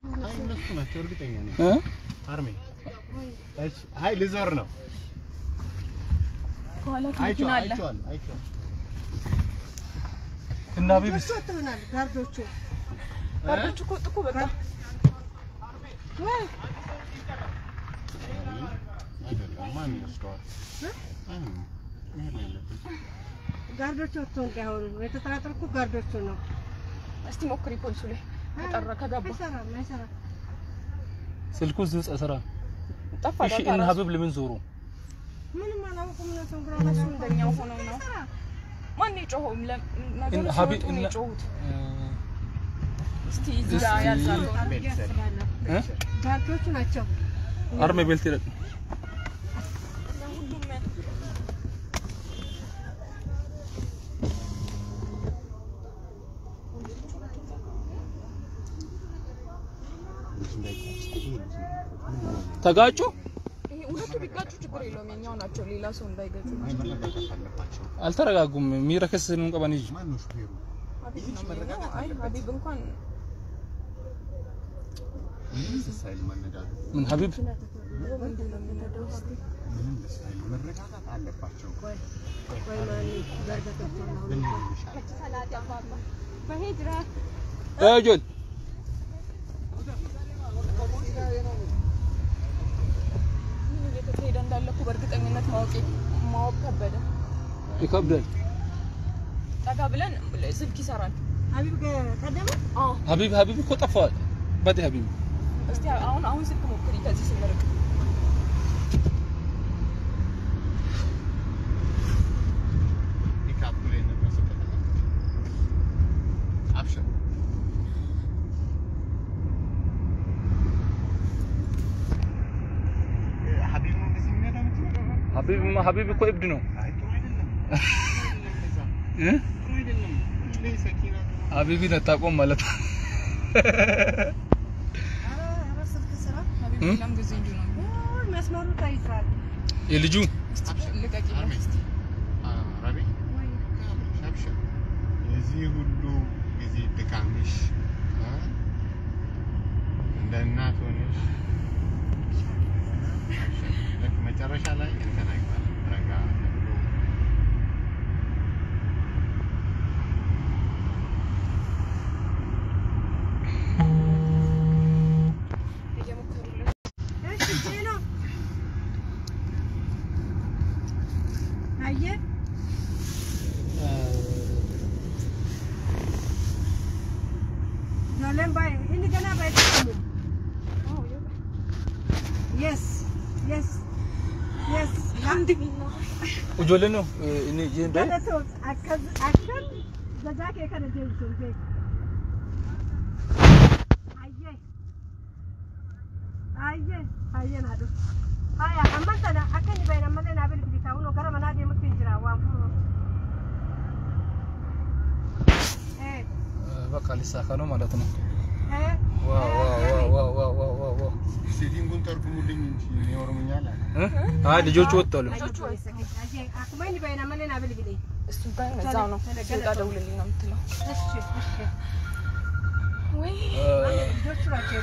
አይ እነሱ ናቸው እርግጠኛ ነኝ አርሜ እሺ አይ ልዞር ነው ከኋላ ከመኪና አለ አይቻል እና ቢብስ ተተናል ጋርዶቹ እኮ ጥቁ በቃ ወይ ማን ይወስደዋል ጋርዶቹ ተንጋውሩ የተጠራጠርኩ ጋርዶቹ ነው እስቲ ሞክሪ ፖሊሱ ላይ ተጠራ ከገባ ማይሰራ ስልኩ ዝጽ አሰራ ጠፋ እሺ እና ሀቢብ ለምን ዞሩ ምንም አላውቅም ነው ተንግራ እሱ እንደኛው ሆነው ነው ማን ይጮህም ለነገሩ ሀቢብ እና ጮሁት እስቲ እዛ ያዛሉ ጋርዶቹ ናቸው አርሜ ቤልት ይላል ተጋጩ ሁለቱ ቢጋጩ ችግር የለውም የኛው ናቸው ሌላ ሰው እንዳይገጩ አልተረጋጉም ሚረከስ ነው ቀባን ይጂ ማን ነው ሹፌሩ አይ ሀቢብ እንኳን ሳይል ማነዳሉ ምን ሀቢብ ምንም ሳይል መረጋጋት አለባቸው ወይ ማን ጋርዶቹ ነው ሰላት ያባባ በሄድራ አጆል ሄደ እንዳለኩ በእርግጠኝነት ማወቅ ከበደ ይከብዳል ጠጋ ብለን ስልክ ይሰራል ሀቢብ ቀደመ ሀቢብ እኮ ጠፋል ባዲ ሀቢብ እስቲ አሁን ስልክ ሞክሪ ከዚህ ስንርቅ ይካፕለ ነበር ሰከተ አብሽር ሀቢብ ነው እንደዚህ የሚያዳምጥ ሀቢብ እኮ እብድ ነው ሀቢብ ነጣቆም ማለት ሀቢብ ጊዜ እንጂ ነው መስመሩ ታይቷል የልጁ ልቀቂ ረቢ አብሽር የዚህ ሁሉ ጊዜ ድካምሽ እንደ እናት ሆነሽ መጨረሻ ላይ እንተናግቷል ረጋ ብሎ وجولة نو إني جين بيه. أنا تو أكل جزاك كذا جيلسون بيه. أيه نادو. هاي أما تنا أكل بين أما تنا أبي بدي تاونو كرا منادي ممكن جرا وام. بقى لسه خانو مالتنا. واو سيدين كنت أركم ودين شيء يورمني على هذا جوجو وطلو أكو ما نبين أما تنا أبي بدي السودان زانو السودان دولة اللي نمتلو جوجو راجع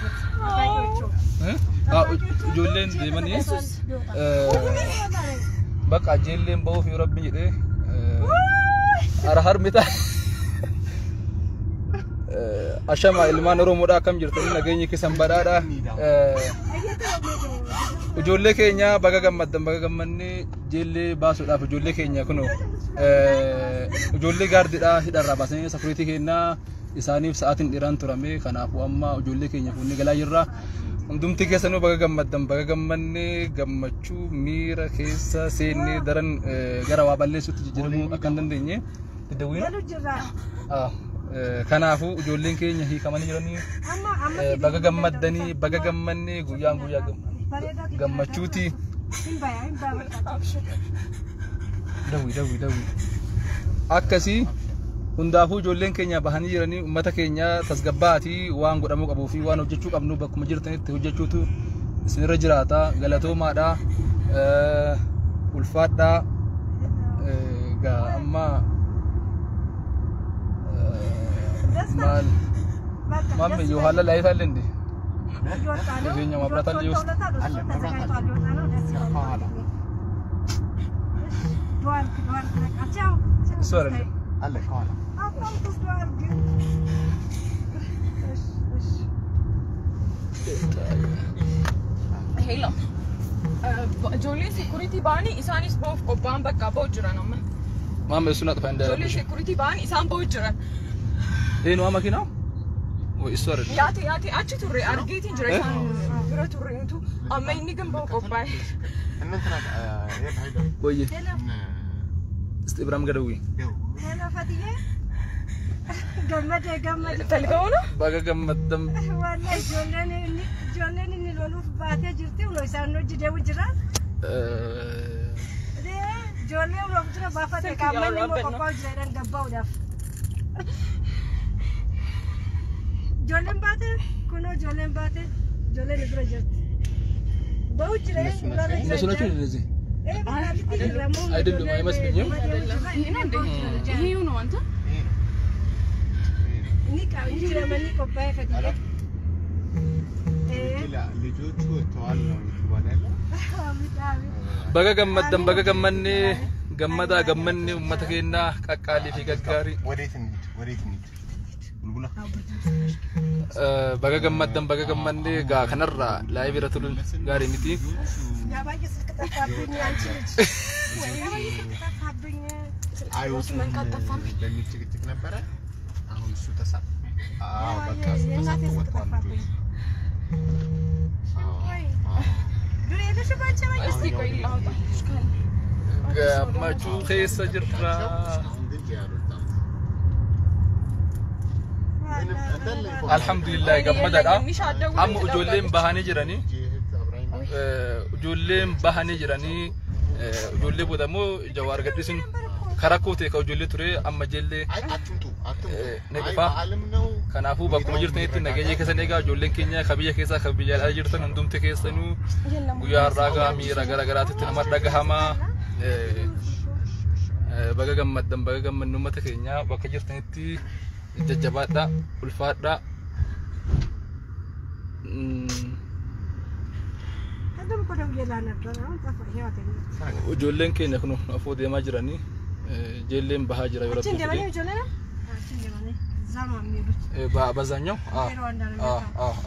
جولين ديماني بقى جيلين بوف يربي جده أرهار متى أشمع ilmaan Oromoodhaa akkam jirtanii nageenyi keessan badhaadha ijoollee keenya baga gammadnee jeellee baasuudhaaf ijoollee keenya kunoo ijoollee gaardiidhaa hidharraa baasanii sakuriitii kennaa isaaniif sa'aatiin dheeraan turame kanaafuu amma ijoollee keenya fuunni galaa jirra hundumti keessanuu baga gammannee gammachuu miira keessa seennee daran gara waa balleessuutti jijjiiramuu akka hin dandeenye deddeebiin kanaafuu ijoolleen keenya hiikamanii jiranii baga gammannee guyyaan guyyaa gammachuuti dawi akkasii hundaafuu ijoolleen keenya bahanii jiranii ummata keenya tasgabbaatii waan godhamuu qabuu fi waan hojjechuu qabnu bakkuma jirtanitti hojjechuutu isinirra jiraata galatoomaadha ulfaadha amma مال مامي يوهلا لا يفعل عندي እዚህኛው መብራት አለ ውስጥ አለ መብራት አለ ከኋላ እሱ አይደለም አለ ከኋላ ሄሎ ጆሊ ሴኩሪቲ ባኒ ኢሳኒስ ቦፍ ቆባን በቃ ቦጅራን ነው ማም እሱን አጥፋ እንደ ጆሊ ሴኩሪቲ ባኒ ኢሳን ቦጅራን ይሄ ነው መኪናው ወይ እሱ አይደለም ያቲ አቺ ቱሬ አርጌቲ ጅራይሳን ብረ ቱሬቱ አመይኒ ግን ቦቆባይ እንትና ሄደ ወይ እስቲ ብራም ገደው ሄሎ ፈትዬ ገመደ ተልገው ነው ባገገመደም ወላሂ ጆለን እንሎሉፍ ባቴ ጅርቲ ነው ሳኖጅ ደው ጅራ ጆሌው ወብድረ ባፋተ ካመን ሞቆቆ ጀረን ገባው ዳፍ ጆለን ባቴ ኩኖ ጆለን ባቴ ጆለን ብረጀት በውጭ ላይ እነሱ ናቸው እንደዚህ አይደለም አይመስልኝም ይሄ ነው አንተ ኒካ ይጅረመኒ ቆባይ ፈትዬ ልጆቹ ተዋል ነው ይባላል በገገመን ገመዳ ገመን ኡመተ ኬና ቀቃሊ ፊ ገጋሪ ወዴት እንሂድ ቡልቡላ በገገመን ጋ ከነራ ላይ ቢረቱልን ጋሪ ሚቲ ያባየ ስልክ ተፋብኝ አንቺ ልጅ ተፋብኝ አይወስ መንካጣፋም በሚጭቅጭቅ ነበር አሁን እሱ ተሳብ በቃ ተሳብ ወጣው ግሬደሽ ባንቺ ላይ እስቲ ቆይ ላውጣ ገማቹ ኸይሰ ጅራ አልহামዱሊላህ ገመዳዳ አሙ ጆሌም ባህኔ ጅራኒ ጆሌም ባህኔ ጅራኒ ጆሌ ቦደሞ ጀዋር ገዲስን ከራኮቴ ከጆሌ ቱሬ አመጀሌ አትምጡ ነቅፋ ከናፉ በኩመ ጅርተኒት ነገየ ከሰኔጋ ጆሌን ኬኛ ከብየ ከሳ ከብየ አጅርተን እንዱምተ ከሰኑ ጉያ አራጋ ሚራ ገራገራት ተነመረጋሃማ በገገመን ኡመተ ኬኛ በከጅርተኒት ጀጀባዳ ኡልፋዳ እንደም ቆደው ይላ ነበር አሁን ጠፋ ህይወቴ ጆሌን ኬኛ ነው አፎ ደማ ጅራኒ ጀሌም በሃጅራ ይወረጥ እንደማኔ ጆሌና እንደማኔ ዛማ የሚሉት ባዛኛው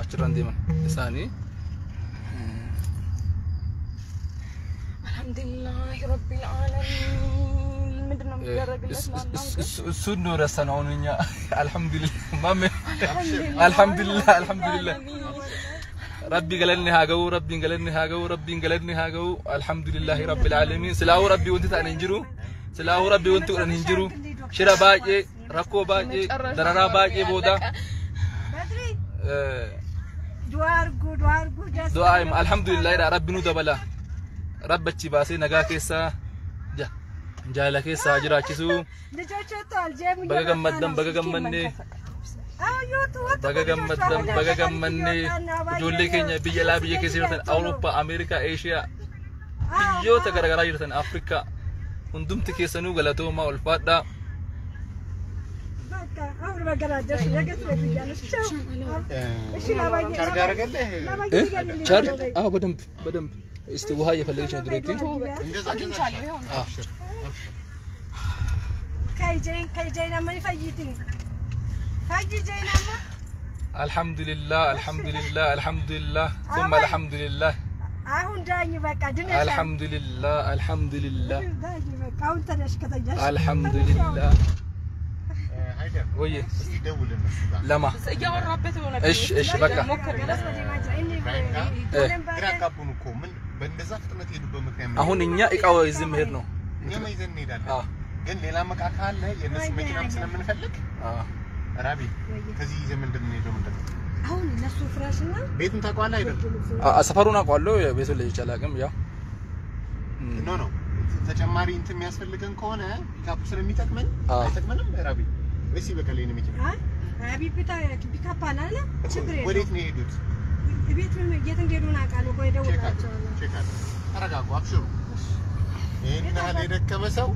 አችራን ደማን እሳኒ አልহামዱሊላህ ረቢል ዓለሚን ምንድነው የሚደረግለት እሱ ነው ረሰናውኛ አልহামዱሊላህ ማም አልহামዱሊላህ ربي قالني هاجو الحمد لله رب العالمين سلاو ربي وانت تنجرو سلاو ربي وانت تنجرو شرا باجي ركو باجي درنا باجي بودا بدري دعاء الحمد لله ربي نو دبلا ربتي باسي نغا كيسا جالا كيسا جراچسو بغغمن በገገመን ጆሌ ኬኛ ቢየላ ቢየ ከሲርተን አውሮፓ አሜሪካ ኤሽያ ቢዮ ተገረገራ ይርተን አፍሪካ ሁንዱምት ከሰኑ ገለቶማ ወልፋዳ በቃ አሁን በገራጀሽ የገት ለብያለሽ እሺ ላባዬ ቻርጅ በደንብ እስቲ ውሃ እየፈለገች ነው ድሮቲ ከይጀይና ምን ፈይቲኝ الحمد لله ثم الحمد لله አሁን ዳኝ በቃ ድነሽ الحمد لله ዳኝ በቃ አሁን ተነሽ ከተኛሽ الحمد لله ሃይደር ወይ ደውልን እሱ ጋር ለማ እያወራበት ሆነ እሺ በቃ ግራካቡን እኮ ምን በእንደዛ ፍጥነት ሄዱበት ምክንያት አሁን እኛ እቃው ይዘን መሄድ ነው እኛ ይዘን እንሄዳለን ግን ሌላ መቃ ካለ የነሱ መኪናም ስለምንፈልግ ራቢ ከዚህ ዘመን እንደምንሄደው ምንድነው አሁን እነሱ ፍራሽና ቤቱን ታቋላ አይደል ሰፈሩን አቋለው ቤቱን ላይ ይቻላልም ያው ኖ ተጨማሪ እንትን የሚያስፈልገን ከሆነ ፒካፕ ስለሚጠቅመን አይጠቅመንም ራቢ ወይስ በቀሌ ነው መኪና ራቢ ፒካፕ አላለ ችግር የለም ወዴት ነው የሄዱት ቤት ምን የት እንደሄዱና ቃል ነው ደውላቸው ቼክ አለ አረጋጉ አብሽሩ ይሄን ያህል የደከመ ሰው